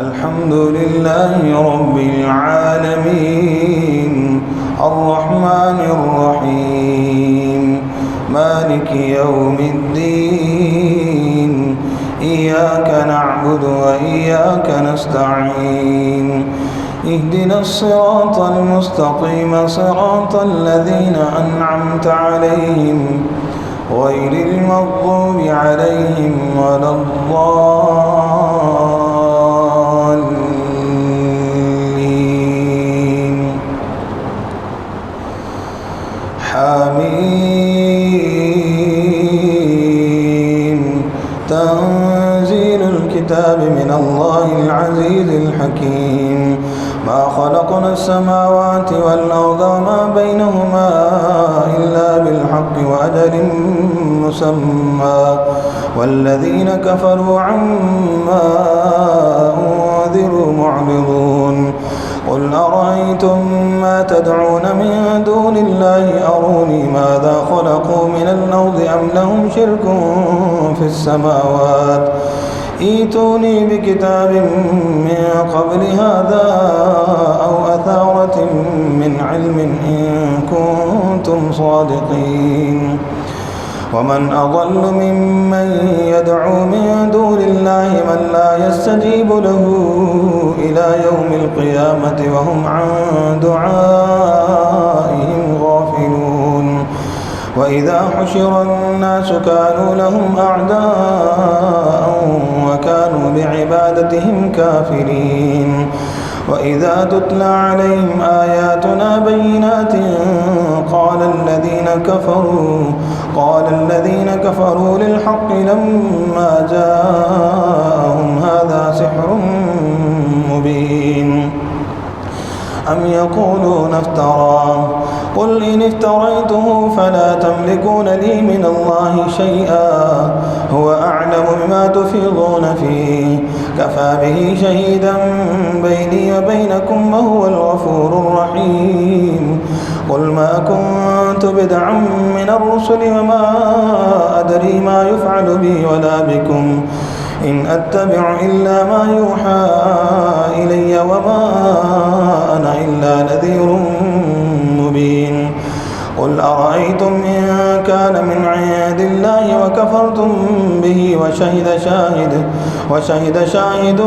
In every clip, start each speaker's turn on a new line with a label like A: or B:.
A: الحمد لله رب العالمين الرحمن الرحيم مالك يوم الدين إياك نعبد وإياك نستعين اهدنا الصراط المستقيم صراط الذين أنعمت عليهم غير المغضوب عليهم ولا الضالين حميم تنزيل الكتاب من الله العزيز الحكيم ما خلقنا السماوات والأرض وما بينهما إلا بالحق وأجل مسمى والذين كفروا عما أنذروا معرضون قل أرأيتم ما تدعون من دون الله أروني ماذا خلقوا من الأرض أم لهم شرك في السماوات ائتوني بكتاب من قبل هذا أو أثارة من علم إن كنتم صادقين ومن أضل ممن يدعو من دون الله من لا يستجيب له إلى يوم القيامة وهم عن دعائهم غافلون وإذا حشر الناس كانوا لهم أعداء وكانوا بعبادتهم كافرين وإذا تتلى عليهم آياتنا بينات قال الذين كفروا للحق لما جاءهم هذا سحر مبين أم يقولون افتراه قل إن افتريته فلا تملكون لي من الله شيئا هو أعلم بما تفيضون فيه كفى به شهيدا بيني وبينكم وهو الغفور الرحيم قل ما كنت بدعا من الرسل وما أدري ما يفعل بي ولا بكم إن أتبع إلا ما يوحى إلي وما أنا إلا نذير مبين قل أرأيتم إن كان من عند الله وكفرتم به وشهد شاهد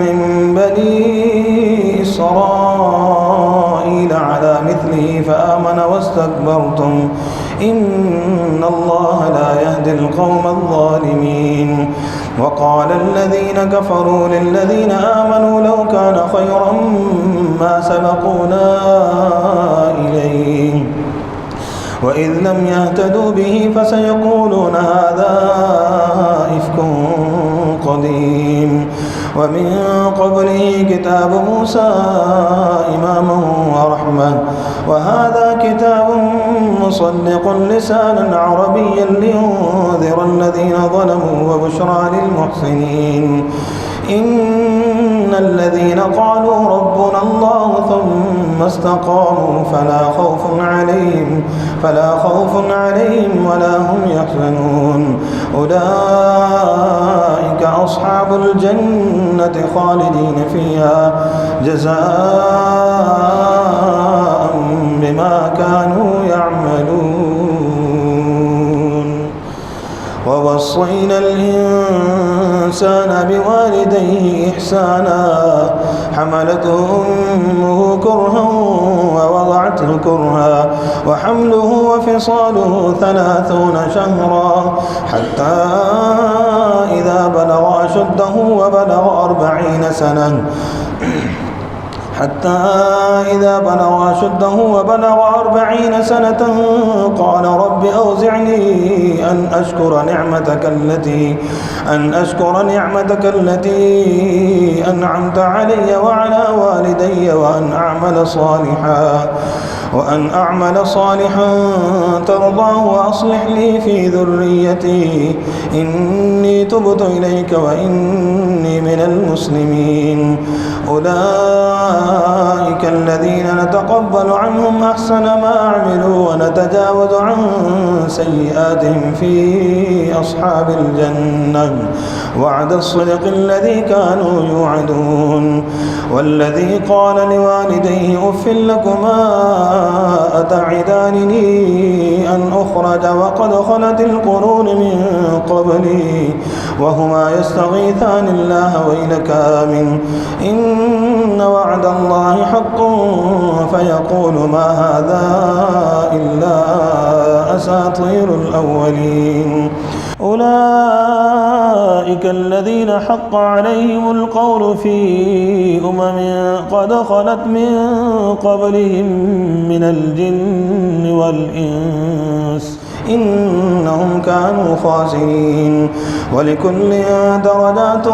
A: من بني إسرائيل على مثله فآمن واستكبرتم إن الله لا يهدي القوم الظالمين وقال الذين كفروا للذين آمنوا لو كان خيرا ما سبقونا إليه وإذ لم يهتدوا به فسيقولون هذا إفك قديم ومن قبله كتاب موسى إماما ورحمة وهذا كتاب مصدق لسانا عربيا لينذر الذين ظلموا وبشرى للمحسنين إن الذين قالوا ربنا الله ثم استقاموا فلا خوف عليهم ولا هم يحزنون أولئك أصحاب الجنة خالدين فيها جزاء بما كانوا يعملون ووصينا الإنسان بوالديه إحسانا حملته أمه كرها ووضعته كرها وحمله وفصاله 30 شهرا حتى إذا بلغ أشده وبلغ 40 سنة قال رب أوزعني أن أشكر نعمتك التي أنعمت علي وعلى والدي وأن أعمل صالحا ترضاه وأصلح لي في ذريتي إني تبت إليك وإني من المسلمين. أولئك الذين نتقبل عنهم أحسن ما عملوا ونتجاوز عن سيئاتهم في أصحاب الجنة وعد الصدق الذي كانوا يوعدون. والذي قال لوالديه أف لكما أتعدانني أن أخرج وقد خلت القرون من قبلي وهما يستغيثان الله ويلك آمن إن وعد الله حق فيقول ما هذا إلا أساطير الأولين. أولئك الذين حق عليهم القول في قد خلت من قبلهم من الجن والإنس إنهم كانوا خاسرين. ولكل درجات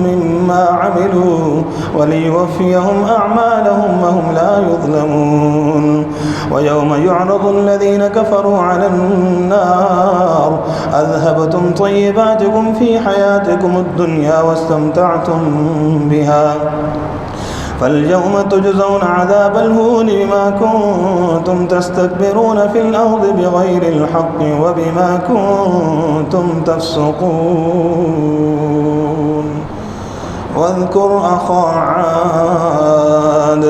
A: مما عملوا وليوفيهم أعمالهم وهم لا يظلمون. ويوم يعرض الذين كفروا على النار أذهبتم طيباتكم في حياتكم الدنيا واستمتعتم بها فاليوم تجزون عذاب الهون بما كنتم تستكبرون في الأرض بغير الحق وبما كنتم تفسقون. واذكر أخا عاد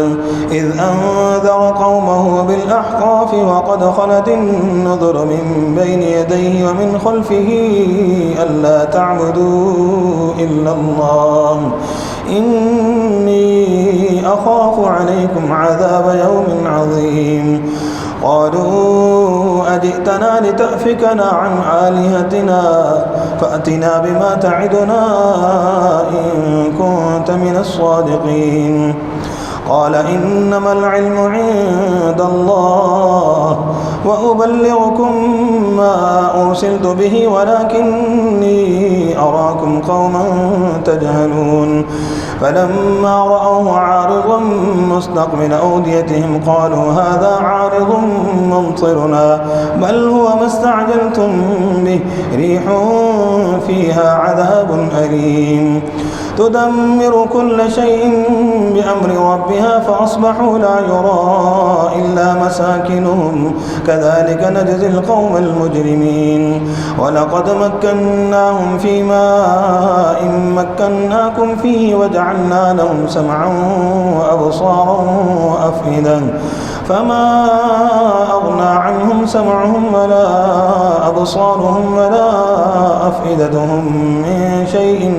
A: إذ أنذر قومه بالأحقاف وقد خلت النذر من بين يديه ومن خلفه ألا تعبدوا إلا الله إني أخاف عليكم عذاب يوم عظيم. قالوا أجئتنا لتأفكنا عن آلهتنا فأتنا بما تعدنا إن كنت من الصادقين. قال إنما العلم عند الله وأبلغكم ما أرسلت به ولكني أراكم قوما تجهلون. فلما رأوه عارضا مستقبل أوديتهم قالوا هذا عارض ممطرنا بل هو ما استعجلتم به ريح فيها عذاب أليم تدمر كل شيء بأمر ربها فأصبحوا لا يرى إلا مساكنهم كذلك نجزي القوم المجرمين. ولقد مكناهم في ماء مكناكم فيه وجعلنا لهم سمعا وأبصارا وأفئدة فما أغنى عنهم سمعهم ولا أبصارهم ولا أفئدتهم من شيء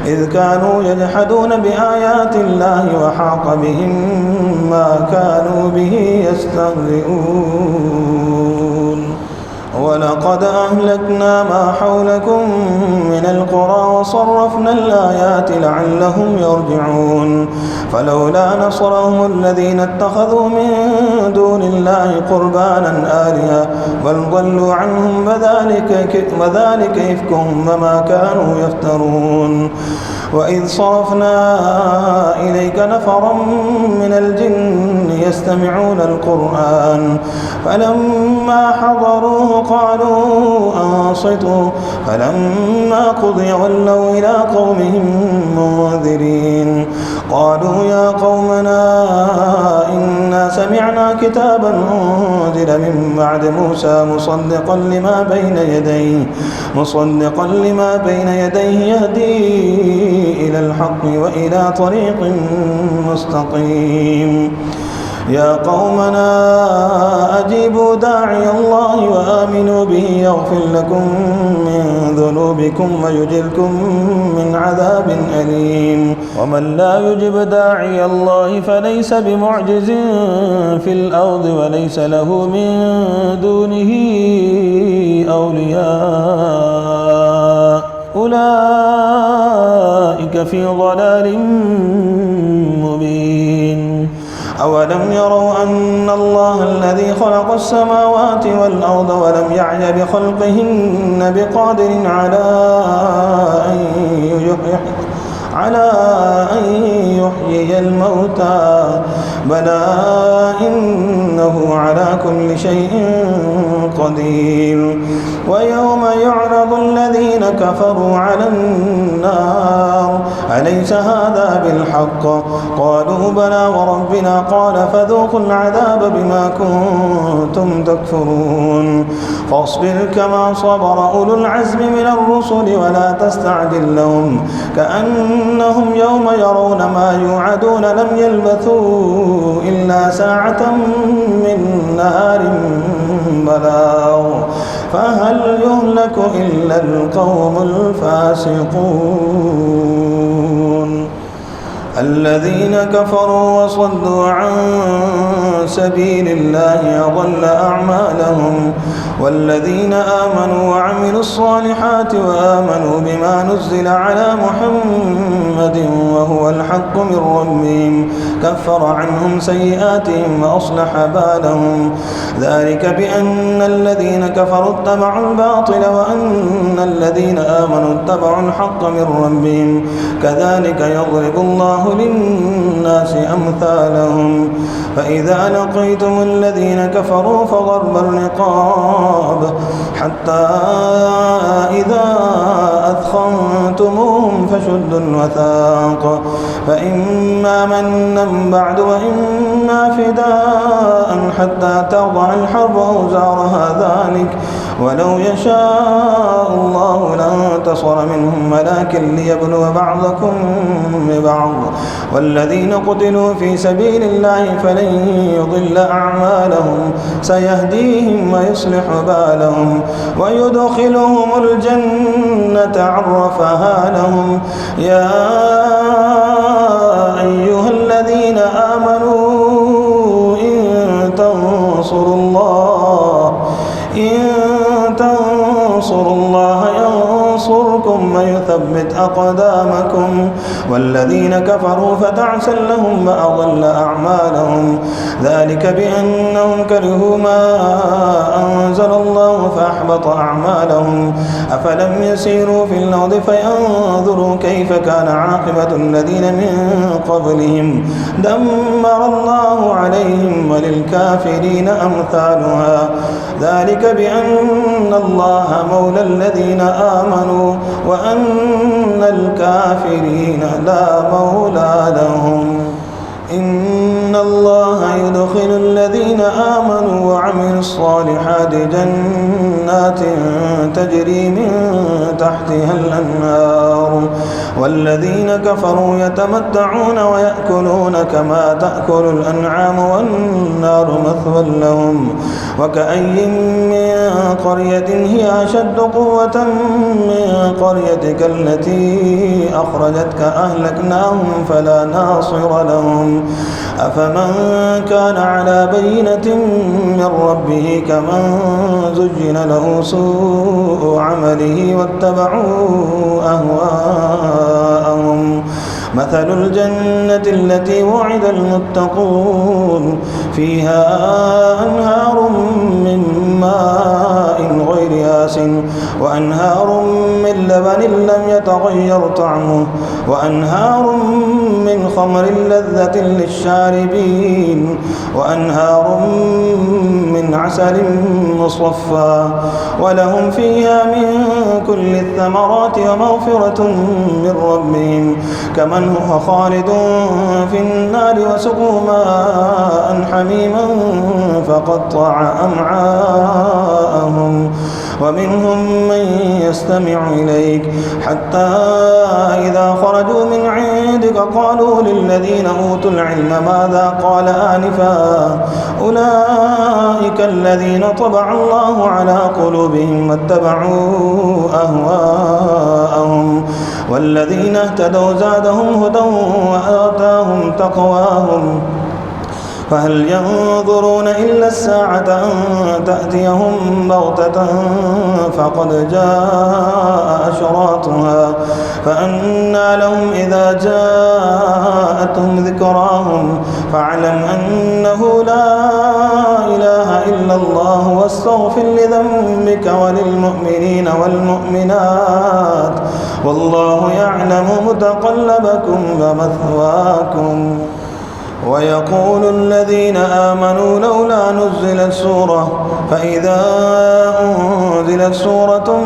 A: إذ كانوا يجحدون بآيات الله وحاق بهم ما كانوا به يستهزئون. ولقد أهلكنا ما حولكم من القرى وصرفنا الآيات لعلهم يرجعون. فلولا نصرهم الذين اتخذوا من دون الله قربانا آلهة بل ضلوا عنهم وذلك إفكهم وما كانوا يفترون. وإذ صرفنا إليك نفرا من الجن يستمعون القرآن فلما حضروه قالوا أنصتوا فلما قضي ولوا إلى قومهم منذرين. قالوا يا قومنا إنا سمعنا كتابا أنزل من بعد موسى مصدقا لما بين يديه يهدي إلى الحق وإلى طريق مستقيم. يا قومنا أجيبوا داعي الله وآمنوا به يغفر لكم من ذنوبكم ويجركم من عذاب أليم. ومن لا يجب داعي الله فليس بمعجز في الأرض وليس له من دونه أولياء أولئك في ضلال مبين. أولم يروا أن الله الذي خلق السماوات والأرض ولم يعي بخلقهن بقادر على أن يحيي الموتى بلى إنه على كل شيء قدير. ويوم يعرض الذين كفروا على النار أليس هذا بالحق؟ قالوا بلى وربنا قال فذوقوا العذاب بما كنتم تكفرون. فاصبر كما صبر أولو العزم من الرسل ولا تستعجل لهم كأنهم يوم يرون ما يوعدون لم يلبثوا إلا ساعة من نهار بلاغ فهل يهلك إلا القوم الفاسقون. الذين كفروا وصدوا عن سبيل الله أضل أعمالهم والذين آمنوا وعملوا الصالحات وآمنوا بما نزل على محمد وهو الحق من ربهم كفر عنهم سيئاتهم وأصلح بالهم ذلك بأن الذين كفروا اتبعوا الباطل وأن الذين آمنوا اتبعوا الحق من ربهم كذلك يضرب الله للناس أمثالهم. فإذا لقيتم الذين كفروا فضرب الرقاب حتى إذا أثخنتموهم فشدوا الوثاق فإما منا بعد وإما فداء حتى تضع الحرب أوزارها ذلك ولو يشاء الله لانتصر منهم ولكن ليبلو بعضكم ببعض والذين قتلوا في سبيل الله فلن يضل أعمالهم سيهديهم ويصلح بالهم ويدخلهم الجنة عرفها لهم. يا أيها الذين آمنوا إن تنصروا الله ينصركم ويثبت أقدامكم والذين كفروا فتعسا لهم وأضل أعمالهم ذلك بأنهم كرهوا ما أنزل الله فأحبط أعمالهم. أفلم يسيروا في الأرض فينظروا كيف كان عاقبة الذين من قبلهم دمر الله عليهم وللكافرين أمثالها ذلك بأن الله مولى الذين آمنوا وأن الكافرين لا مولى لهم. إن الله يدخل الذين آمنوا وعملوا الصالحات جنات تجري من تحتها الأنهار والذين كفروا يتمتعون ويأكلون كما تأكل الأنعام والنار مثوى لهم. وكأي من قرية هي أشد قوة من قريتك التي أخرجتك أهلكناهم فلا ناصر لهم. أفمن كان على بينة من ربه كمن زين له سوء عمله واتبعوا أهواءهم. مثل الجنة التي وعد المتقون فيها أنهار من ماء غير آسن وأنهار من لبن لم يتغير طعمه وأنهار من خمر لذة للشاربين وأنهار من عسل مصفى ولهم فيها من كل الثمرات ومغفرة من ربهم كمن هو خالد في النار وسقوا ماء حميما فقطع أمعاءهم. ومنهم من يستمع إليك حتى إذا خرجوا من عندك قالوا للذين أوتوا العلم ماذا قال آنفا أولئك الذين طبع الله على قلوبهم واتبعوا أهواءهم والذين اهتدوا زادهم هدى وآتاهم تقواهم. فهل ينظرون إلا الساعة أن تأتيهم بغتة فقد جاء أشراطها فأنى لهم إذا جاءتهم ذكراهم فاعلم أنه لا إله إلا الله واستغفر لذنبك وللمؤمنين والمؤمنات والله يعلم متقلبكم ومثواكم. ويقول الذين آمنوا لولا نزلت سورة فإذا أنزلت سورة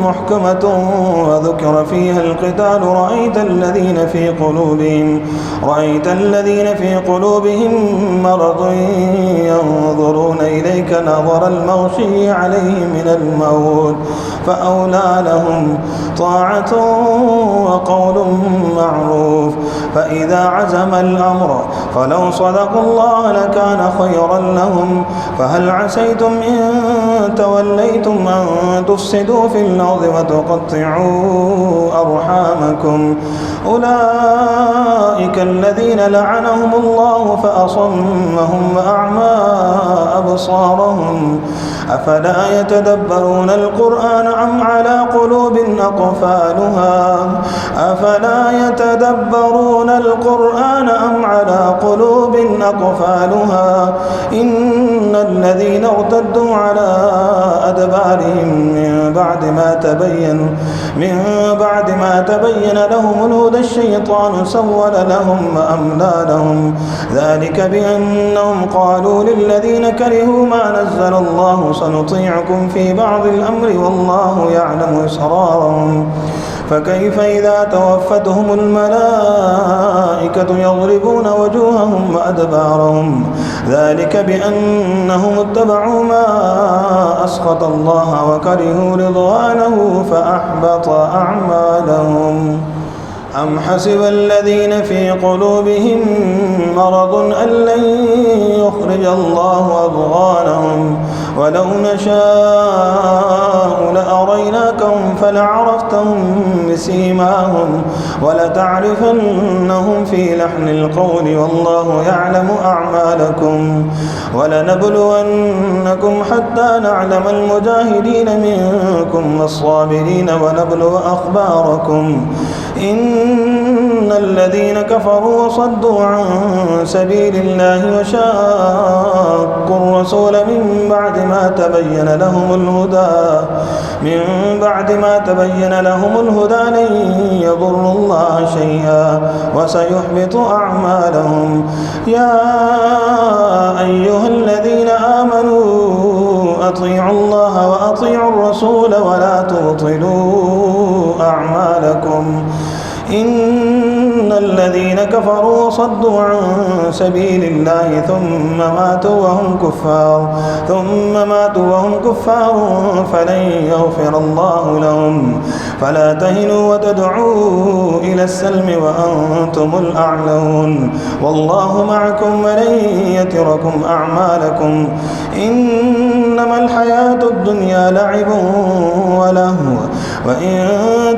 A: محكمة وذكر فيها القتال رأيت الذين في قلوبهم مرض ينظرون إليك نظر المغشي عليه من الموت فأولى لهم طاعة وقول معروف. فإذا عزم الأمر فلو صدقوا الله لكان خيرا لهم. فهل عسيتم إن توليتم أن تفسدوا في الأرض وتقطعوا أرحامكم؟ أولئك الذين لعنهم الله فأصمهم وأعمى أبصارهم. أفلا يتدبرون القرآن أم على قلوب أقفالها إن الذين ارتدوا على أدبارهم من بعد ما تبين لهم الهدى الشيطان سول لهم وأملى لهم. ذلك بأنهم قالوا للذين كرهوا ما نزل الله سنطيعكم في بعض الأمر والله يعلم إسرارهم. فكيف إذا توفتهم الملائكة يضربون وجوههم وأدبارهم؟ ذلك بأنهم اتبعوا ما أسخط الله وكرهوا رضوانه فأحبط أعمالهم. أم حسب الذين في قلوبهم مرض أن لن يخرج الله أضغانهم ولو نشاء لأريناكهم فلعرفتهم بسيماهم ولتعرفنهم في لحن القول والله يعلم أعمالكم. ولنبلونكم حتى نعلم المجاهدين منكم والصابرين ونبلو أخباركم. إن الذين كفروا وصدوا عن سبيل الله وشاقوا الرسول من بعد ما تبين لهم الهدى لن يضروا الله شيئا وسيحبط أعمالهم. يا أيها الذين آمنوا أطيعوا الله وأطيعوا الرسول ولا تبطلوا أعمالكم. إن الذين كفروا وصدوا عن سبيل الله ثم ماتوا وهم كفار فلن يغفر الله لهم. فلا تهنوا وتدعوا إلى السلم وأنتم الأعلون والله معكم ولن يتركم أعمالكم. إنما الحياة الدنيا لعب ولهو وإن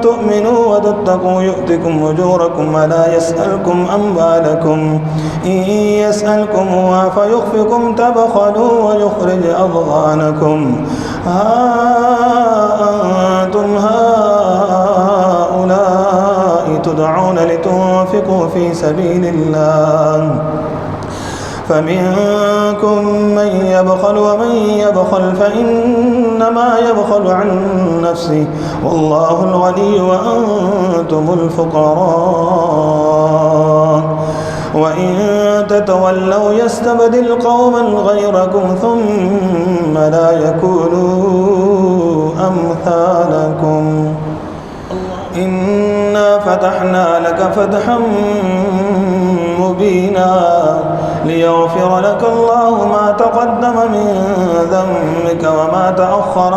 A: تؤمنوا وتتقوا يؤتكم أجوركم ولا يسألكم أموالكم. إن يسألكموها فيخفكم تبخلوا ويخرج أضغانكم. ها أنتم هؤلاء تدعون لتنفقوا في سبيل الله فمنكم من يبخل ومن يبخل فإنما يبخل عن نفسه والله الغني وأنتم الفقراء. وإن تتولوا يستبدل قوما غيركم ثم لا يكونوا أمثالكم. إنا فتحنا لك فتحا مبينا ليغفر لك الله ما تقدم من ذنبك وما تأخر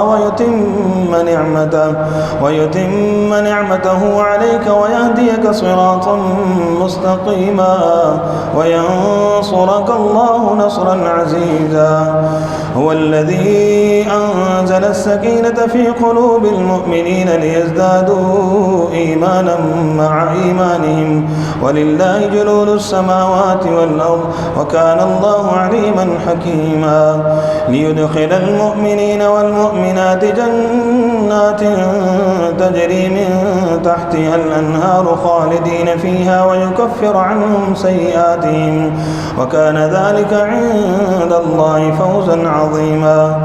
A: ويتم نعمته عليك ويهديك صراطا مستقيما وينصرك الله نصرا عزيزا. هو الذي أنزل السكينة في قلوب المؤمنين ليزدادوا إيمانا مع إيمانهم ولله جنود السماوات والأرض وكان الله عليما حكيما. ليدخل المؤمنين والمؤمنات جنات تجري من تحتها الأنهار خالدين فيها ويكفر عنهم سيئاتهم وكان ذلك عند الله فوزا عظيما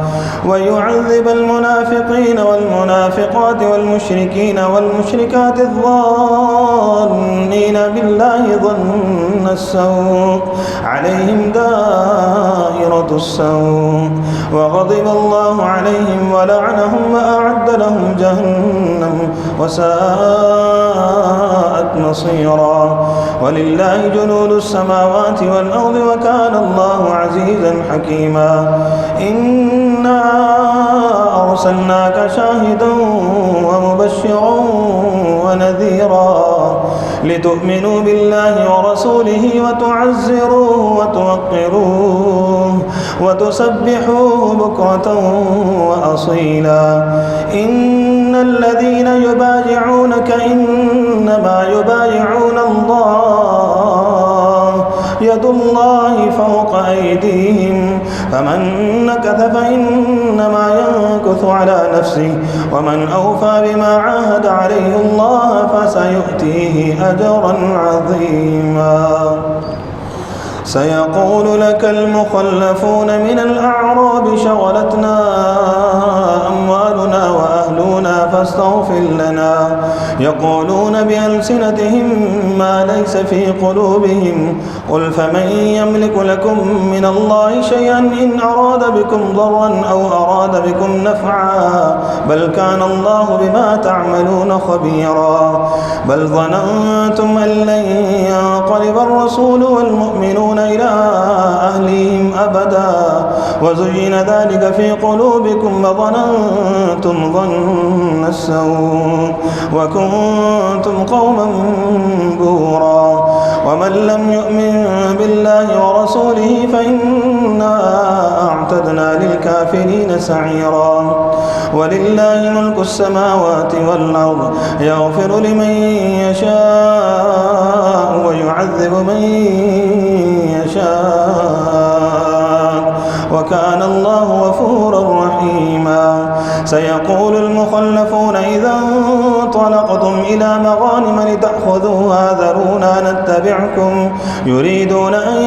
A: ويعذب المنافقين والمنافقات والمشركين والمشركات الظانين بالله ظن السوء عليهم دائرة السوء وغضب الله عليهم ولعنهم وأعد لهم جهنم وساءت مصيرا ولله جنود السماوات والأرض وكان الله عزيزا حكيما إنا أرسلناك شاهدا ومبشرا ونذيرا لتؤمنوا بالله ورسوله وتعزروه وتوقروه وتسبحوه بكرة وأصيلا إن الذين يبايعونك إنما يبايعون الله يد الله فوق أيديهم فمن نكث فإنما ينكث على نفسه ومن أوفى بما عاهد عليه الله فسيؤتيه أجرا عظيما سيقول لك المخلفون من الأعراب شغلتنا أموالنا وأهلنا فاستغفر لنا يقولون بألسنتهم ما ليس في قلوبهم قل فمن يملك لكم من الله شيئا إن أراد بكم ضرا أو أراد بكم نفعا بل كان الله بما تعملون خبيرا بل ظننتم أن لن ينقلب الرسول والمؤمنون إلى أهلهم أبدا وزين ذلك في قلوبكم وظننتم ظن السوء وكنتم قوما بورا ومن لم يؤمن بالله ورسوله فإنا أعتدنا للكافرين سعيرا ولله ملك السماوات والأرض يغفر لمن يشاء ويعذب من يشاء وكان الله غفورا رحيما سيقول المخلفون إذا انطلقتم إلى مغانم لتأخذوها ذرونا نتبعكم يريدون أن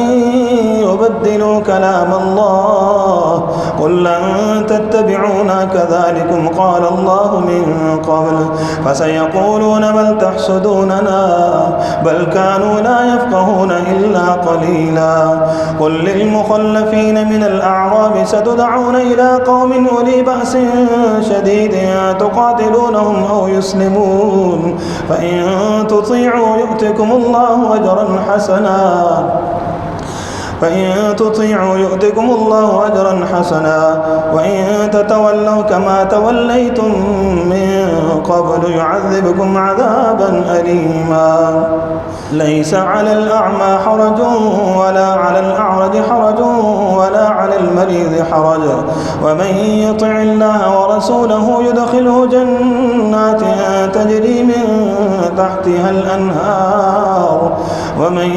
A: يبدلوا كلام الله قل لن تتبعونا كذلكم قال الله من قبل فسيقولون بل تحسدوننا بل كانوا لا يفقهون إلا قليلا قل للمخلفين من الأعراب ستدعون إلى قوم أولي بأس شديد تقاتلونهم أو يسلمون فإن تطيعوا يؤتكم الله أجرا حسنا وإن تتولوا كما توليتم من قبل يعذبكم عذابا أليما ليس على الأعمى حرج ولا على الأعرج حرج ولا على المريض حرج ومن يطع الله ورسوله يدخله جنات تجري من تحتها الأنهار ومن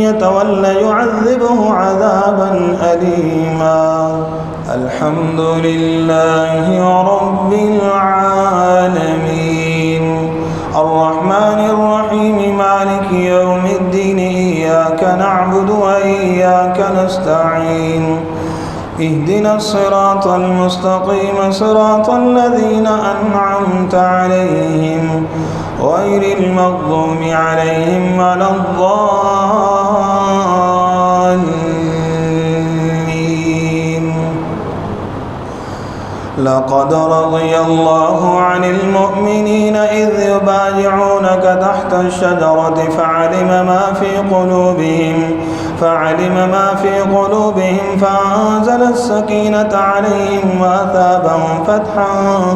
A: يتولى يعذبه عذابا أليما الحمد لله رب العالمين الرحمن الرحيم مالك يوم الدين إياك نعبد وإياك نستعين اهدنا الصراط المستقيم صراط الذين أنعمت عليهم غير المغضوب عليهم ولا الضالين لقد رضي الله عن المؤمنين إذ يبايعونك تحت الشجرة فعلم ما في قلوبهم فأنزل السكينة عليهم وأثابهم فتحا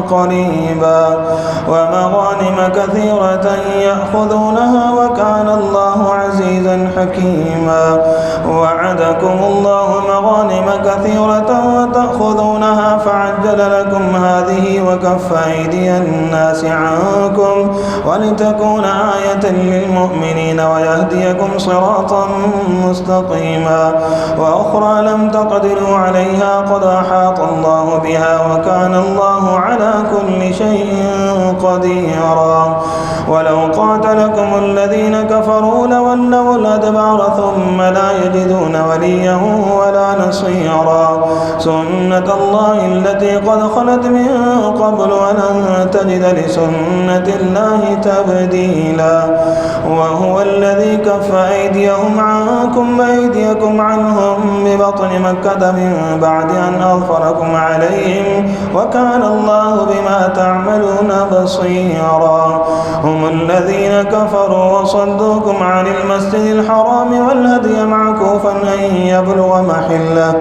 A: قريبا ومغانم كثيرة يأخذونها وكان الله عزيزا حكيما وعدكم الله مغانم كثيرة وتأخذونها فعجل لكم هذه وكف أيدي الناس عنكم ولتكون آية للمؤمنين ويهديكم صراطا مستقيما وأخرى لم تقدروا عليها قد أحاط الله بها وكان الله على كل شيء قديرا ولو قاتلكم الذين كفروا لولوا الأدبار ثم لا يجدون وليا ولا نصيرا سنة الله التي قد خلت من قبل ولن تجد لسنة الله تبديلا وهو الذي كف أيديهم عنكم وأيديكم عنهم ببطن مكة من بعد أن أظفركم عليهم وكان الله بما تعملون بصيرا هم الذين كفروا وصدوكم عن المسجد الحرام والهدي معكوفا أن يبلغ محله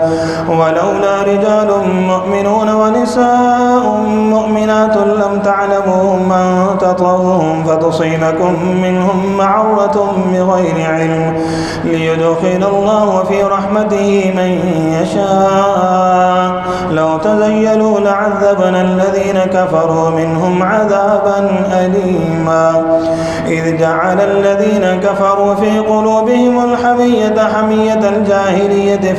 A: ولولا رجال مؤمنون ونساء مؤمنات لم تعلموهم أن تطؤوهم فتصيبكم منهم معرة بغير علم ليدخل الله في رحمته من يشاء لو تزيلوا لعذبنا الذين كفروا منهم عذابا أليما إذ جعل الذين كفروا في قلوبهم الحمية حمية الجاهلية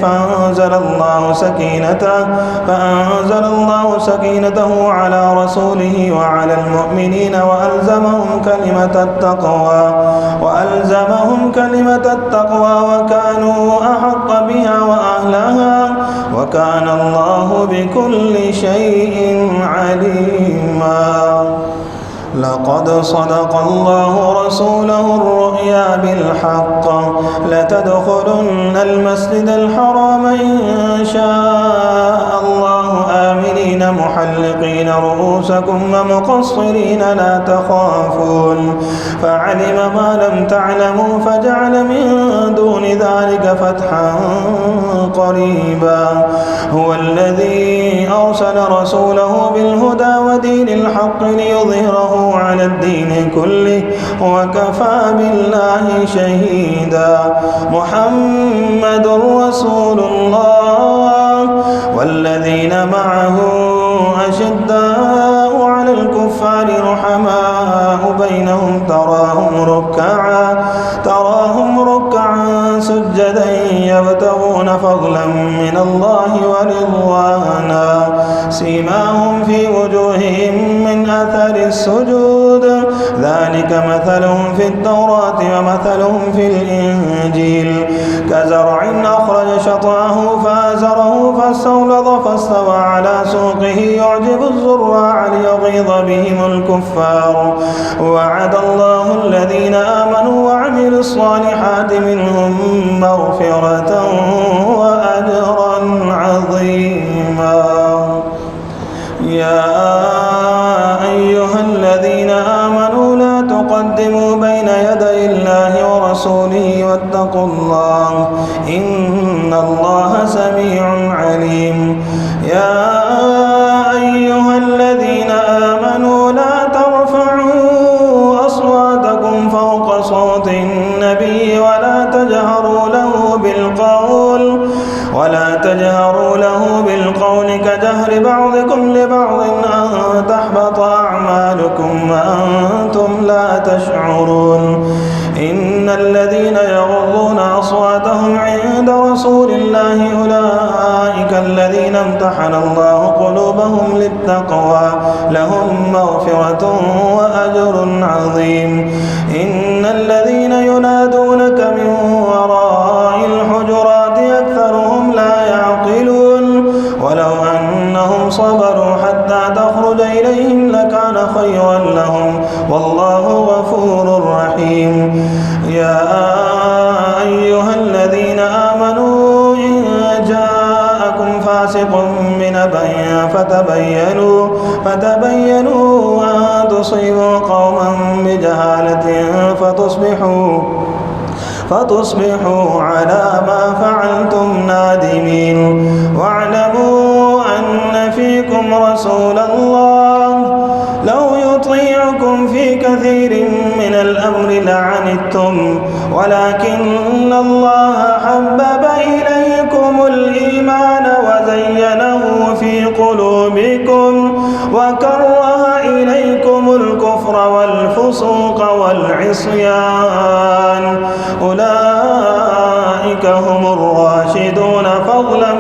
A: فأنزل الله سكينته على رسوله وعلى المؤمنين وألزمهم كلمة التقوى وكانوا أحق بها وأهلها وكان الله بكل شيء عليما لقد صدق الله رسوله الرؤيا بالحق لتدخلن المسجد الحرام إن شاء الله آمنين محلقين رؤوسكم ومقصرين لا تخافون فعلم ما لم تعلموا فجعل من دون ذلك فتحا قريبا هو الذي أرسل رسوله بالهدى ودين الحق ليظهره على الدين كله وكفى بالله شهيدا محمد رسول الله والذين معه أشداء على الكفار رحماء بينهم تراهم ركعا سجدا يبتغون فضلا من الله ورضوانا سيماهم في وجوههم من أثر السجود ذلك مثلهم في التوراة ومثلهم في الإنجيل كزرع أخرج شطأه فآزره فاستغلظ فاستوى على سوقه يعجب الزراع ليغيظ بهم الكفار وعد الله الذين آمنوا وعملوا الصالحات منهم مغفرة وأجرا عظيما يا أيها الذين آمنوا لا تقدموا بين يدي الله ورسوله واتقوا الله إن الله سميع عليم يا أيها الذين آمنوا لا ترفعوا أصواتكم فوق صوت النبي ولا تجهروا له بالقول كجهر بعضكم لبعض أن تحبط أعمالكم وأنتم لا تشعرون إن الذين يغضون أصواتهم عند رسول الله أولئك الذين امتحن الله قلوبهم للتقوى لهم مغفرة وأجر عظيم إن الذين ينادونك من وراء الحجرات أكثرهم لا يعقلون ولو أنهم صبروا حتى تخرج إليهم لكان خيرا لهم والله غفور رحيم يا أيها الذين آمنوا إن جاءكم فاسق بنبأ فتبينوا أن تصيبوا قوما بجهالة فتصبحوا على ما فعلتم نادمين واعلموا أن فيكم رسول الله لو يطيعكم في كثير من الأمر لعنتم ولكن الله حبب إليكم الإيمان وزينه في قلوبكم وكره إليكم الكفر والفسوق والعصيان أولئك هم الراشدون فضلا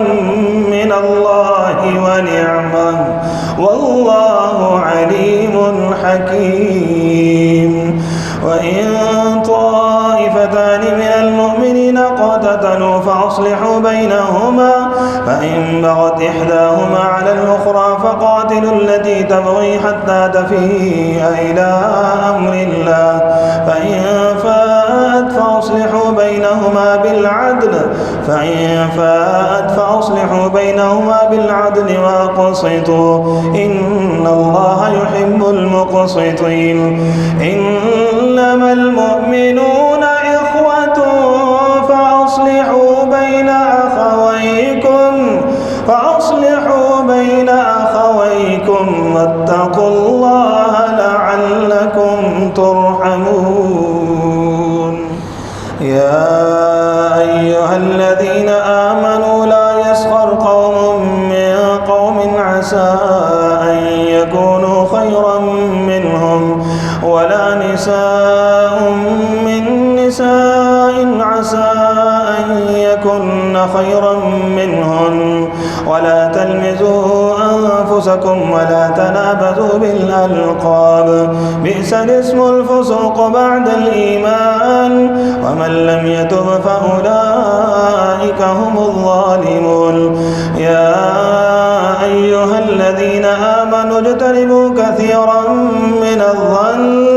A: من الله ونعمه والله عليم حكيم. وإن طائفتان من المؤمنين اقتتلوا فأصلحوا بينهما، فإن بغت إحداهما على الأخرى فقاتلوا التي تبغي حتى تفيء إلى أمر الله، فإن فاءت فأصلحوا بينهما بالعدل وأقسطوا إن الله يحب المقسطين. إنما المؤمنون إخوة فأصلحوا بين أخويكم واتقوا الله لعلكم ترحمون. يا أيها الذين آمنوا لا يسخر قوم من قوم عسى أن يكونوا خيرا منهم، ولا نساء من نساء عسى أن يكن خيرا منهن، ولا تلمزوا أنفسكم ولا تنابزوا بالألقاب، بئس الاسم الفسوق بعد الإيمان، ومن لم يتب فأولئك هم الظالمون. يا أيها الذين آمنوا اجتنبوا كثيرا من الظن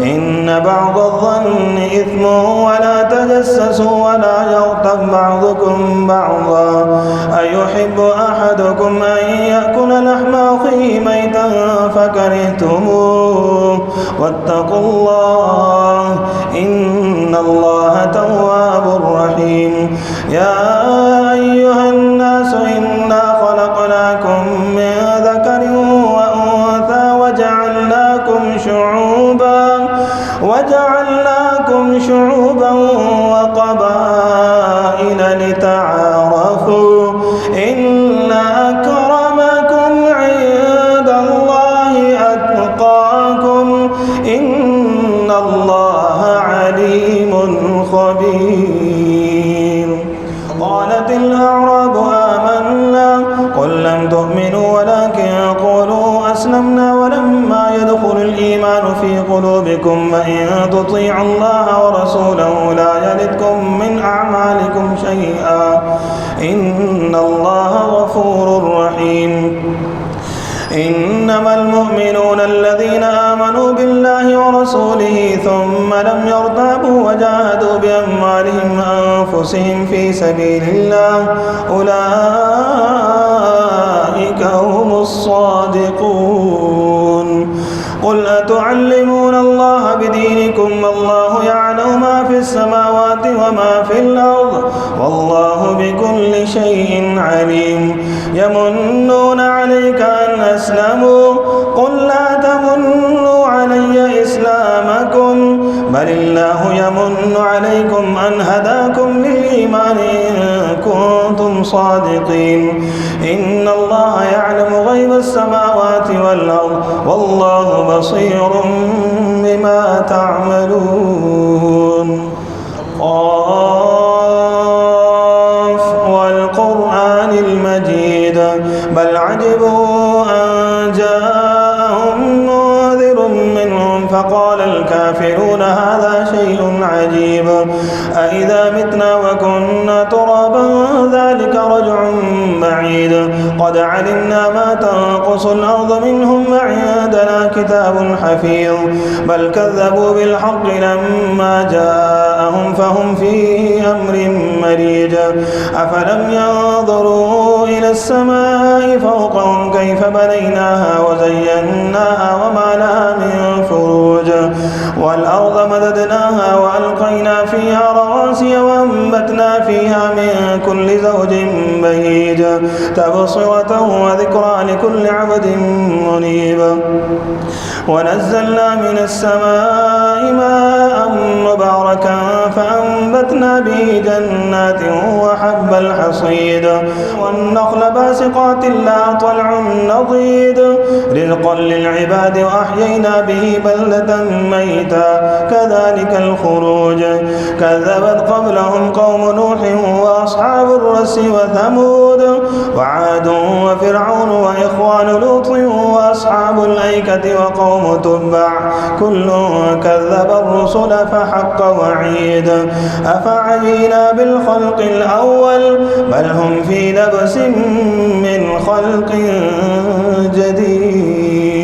A: إن بعض الظن إثم، ولا تجسسوا ولا يغتب بعضكم بعضا، أيحب أحدكم أن يأكل لحم أخيه ميتا فكرهتموه، واتقوا الله إن الله تواب رحيم. يا أيها الناس إنا خلقناكم من ذكر وأنثى وجعلناكم شعوبا وقبائل لتعارفوا إن أكرمكم عند الله أتقاكم إن الله عليم خبير. قالت الأعراب آمنا قل لم تؤمنوا ولكن قولوا أسلمنا ولما يدخل الإيمان في قلوبكم، وإن تطيعوا الله ورسوله لا يلدكم من أعمالكم شيئا إن الله غفور رحيم. إنما المؤمنون الذين آمنوا بالله ورسوله ثم لم يرتابوا وجاهدوا بأموالهم وأنفسهم في سبيل الله، أولئك هم الصادقون. قل أتعلمون الله بدينكم والله يعلم ما في السماوات وما في الأرض والله بكل شيء عليم. يمنون عليك أن أسلموا قل لا تمنوا علي إسلامكم بل الله يمن عليكم أن هداكم للإيمان إن كنتم صادقين. إن الله يعلم غيب السماوات والأرض والله بصير بما تعملون. قاف والقرآن المجيد بل عجبوا أن جاءهم منذر منهم فقال الكافرون هذا شيء عجيب أإذا متنا وكنا ترابا ذلك رجع بعيد قد علمنا ما تنقص الأرض منهم وعندنا كتاب حفيظ بل كذبوا بالحق لما جاءهم فهم في أمر مريج أفلم ينظروا إلى السماء فوقهم كيف بنيناها وزيناها وما لها من فروج والأرض مددناها وألقينا فيها رواسي وأنبتنا فيها من كل زوج بهيج تبصرة وذكرى لكل عبد منيب ونزلنا من السماء ماء مباركا فأنبتنا فأنبتنا به جنات وحب الحصيد والنخل باسقات لها طلع نضيد رزقا للعباد وأحيينا به بلدة ميتا كذلك الخروج كذبت قبلهم قوم نوح وأصحاب الرس وثمود وعاد وفرعون وإخوان لوط وأصحاب الأيكة وقوم تبع كل كذب الرسل فحق وعيد أفعينا بالخلق الأول بل هم في لبس من خلق جديد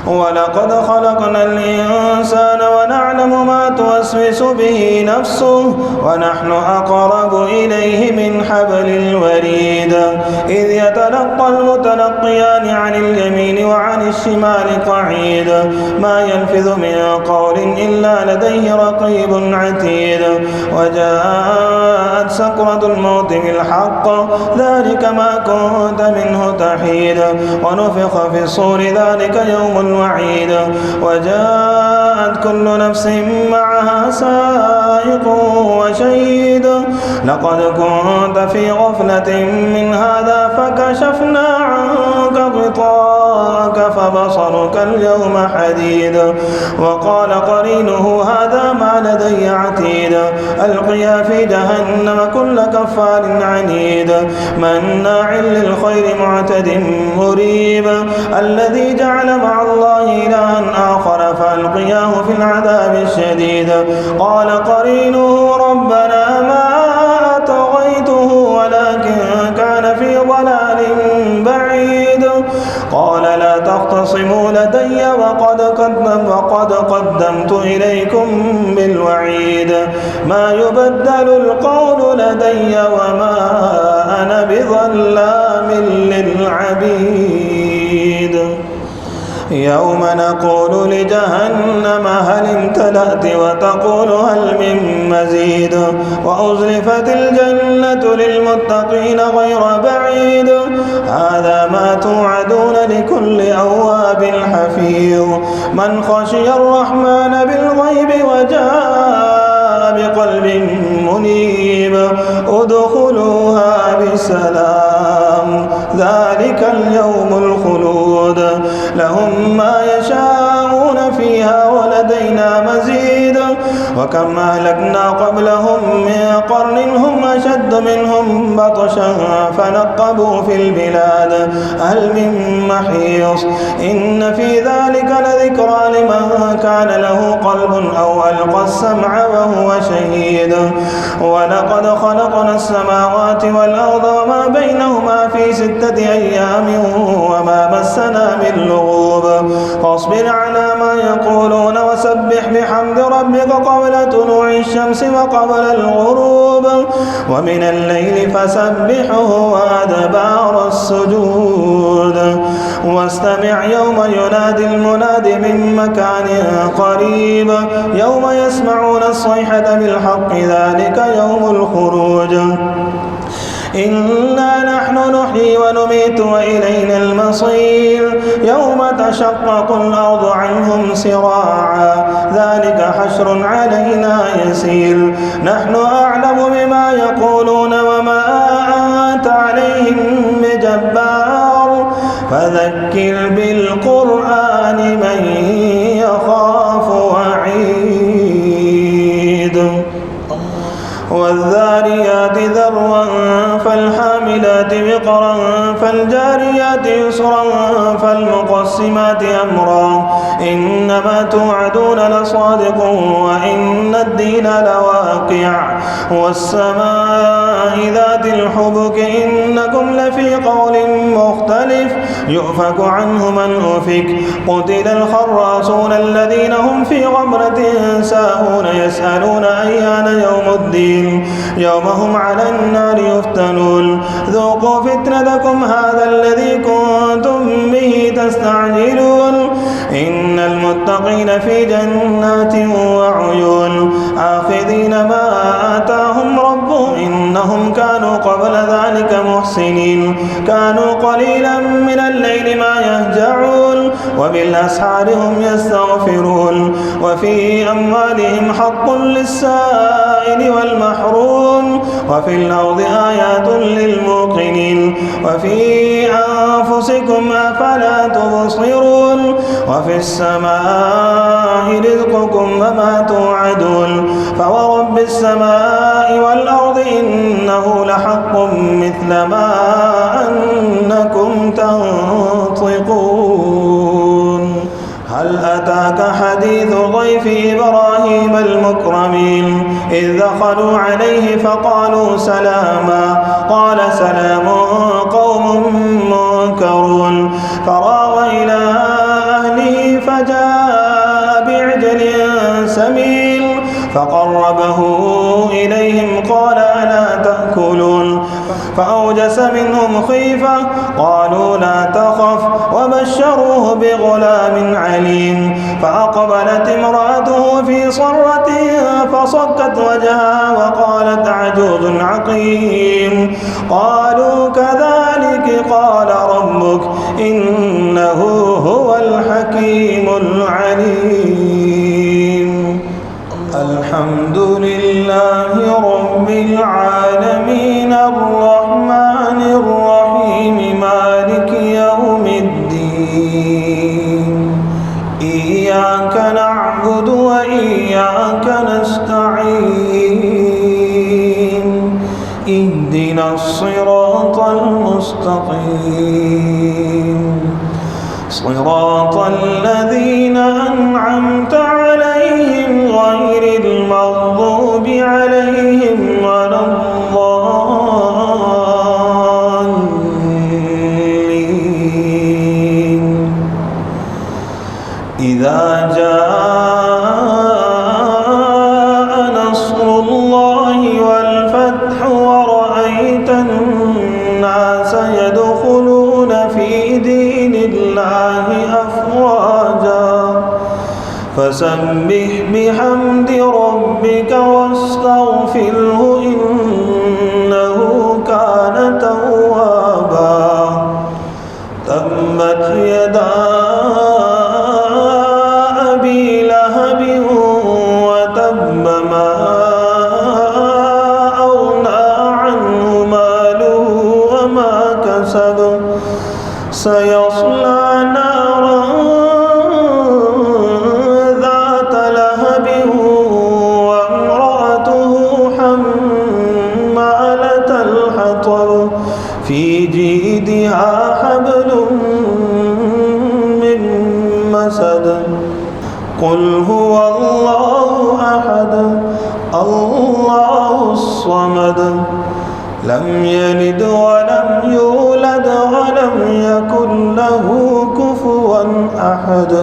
A: ولقد خلقنا الإنسان ونعلم ما توسوس به نفسه ونحن أقرب إليه من حبل الوريد إذ يتلقى المتلقيان عن اليمين وعن الشمال قعيد ما يلفظ من قول إلا لديه رقيب عتيد وجاءت سكرة الموت بالحق ذلك ما كنت منه تحيد ونفخ في الصور ذلك يوم الوعيد وجاءت كل نفس معها سائق وشهيد لقد كنت في غفلة من هذا فكشفنا عنك غطاءك فبصرك اليوم حديد وقال قرينه هذا ما لدي عتيد ألقيا في جهنم كل كفار عنيد مناع للخير معتد مريب الذي جعل مع الله إلها آخر فألقياه في العذاب الشديد قال قرينه ربنا ما أطغيته ولكن كان في ضلال بعيد قال لا تختصموا لدي وقد قدمت إليكم بالوعيد ما يبدل القول لدي وما أنا بظلام للعبيد يوم نقول لجهنم هل امتلأت وتقول هل من مزيد وأزلفت الجنة للمتقين غير بعيد هذا ما توعدون لكل أواب حفيظ من خشي الرحمن بالغيب وجاء بقلب منيب ادخلوها بسلام ذلك اليوم الخلود لهم ما يشاءون فيها ولدينا مزيد وكم أهلكنا قبلهم من قرن هم أشد منهم بطشا فنقبوا في البلاد هل من محيص إن في ذلك لذكرى لمن كان له قلب أو ألقى السمع وهو شهيد ولقد خلقنا السماوات والأرض وما بينهما في 6 أيام وما مسنا من لغوب فاصبر على ما يقولون وسبح بحمد ربك قبل طلوع الشمس وقبل الغروب ومن الليل فسبحه وأدبار السجود واستمع يوم ينادي المناد من مكان قريب يوم يسمعون الصيحة بالحق ذلك يوم الخروج إنا نحن نحيي ونميت وإلينا المصير يوم تشقق الأرض عنهم سراعا ذلك حشر علينا يسير نحن أعلم بما يقولون وما أنت عليهم بجبار فذكر بالقرآن من يخاف وعيد والذاريات ذروا فالحاملات وقرا فالجاريات يسرا فالمقسمات أمرا إنما توعدون لصادق وإن الدين لواقع والسماء ذات الحبك إنكم لفي قول مختلف يؤفك عنه من أفك قتل الخراصون الذين هم في غمرة ساهون يسألون أيان يوم الدين يوم هم على النار يفتنون ذوقوا فتنتكم هذا الذي كنتم به تستعجلون إن المتقين في جنات وعيون آخذين ما آتاهم ربهم إنهم كانوا قبل ذلك محسنين كانوا قليلا من الليل ما يهجعون وبالأسحار هم يستغفرون وفي أموالهم حق للسائل والمحروم وفي الأرض آيات للموقنين وفي أنفسكم أفلا تبصرون وفي السماء رزقكم وما توعدون فورب السماء والأرض إنه لحق مثل ما أنكم تنطقون هل أتاك حديث ضيف إبراهيم المكرمين إذ دخلوا عليه فقالوا سلاما قال سلام قوم منكرون فراغ إلى أهله فجاء بعجل سمين فقربه إليهم قال ألا تأكلون فأوجس منهم خيفة قالوا لا تخف وبشروه بغلام عليم فأقبلت امرأته في صرة فصكت وجهها وقالت عجوز عقيم قالوا كذلك قال ربك إنه هو الحكيم العليم الحمد لله رب العالمين الرحمن الرحيم مالك يوم الدين إياك نعبد وإياك نستعين اهدنا الصراط المستقيم صراط الذين أنعمت عليهم غير المغضوب عليهم ولا الضالين إذا جاء نصر الله والفتح ورأيت الناس يدخلون في دين الله أفواجا فسبح بحمد ربك واستغفره إنه كان توابا تبت يدا أبي لهب وتب ما أغنى عنه ماله وما كسب سيصلى نارا ذات لهب وامرأته حمالة الحطب في جيدها حبل من مسد قل هو الله أحد الله الصمد لم يلد ولم يولد ولم يكن له كفوا أحد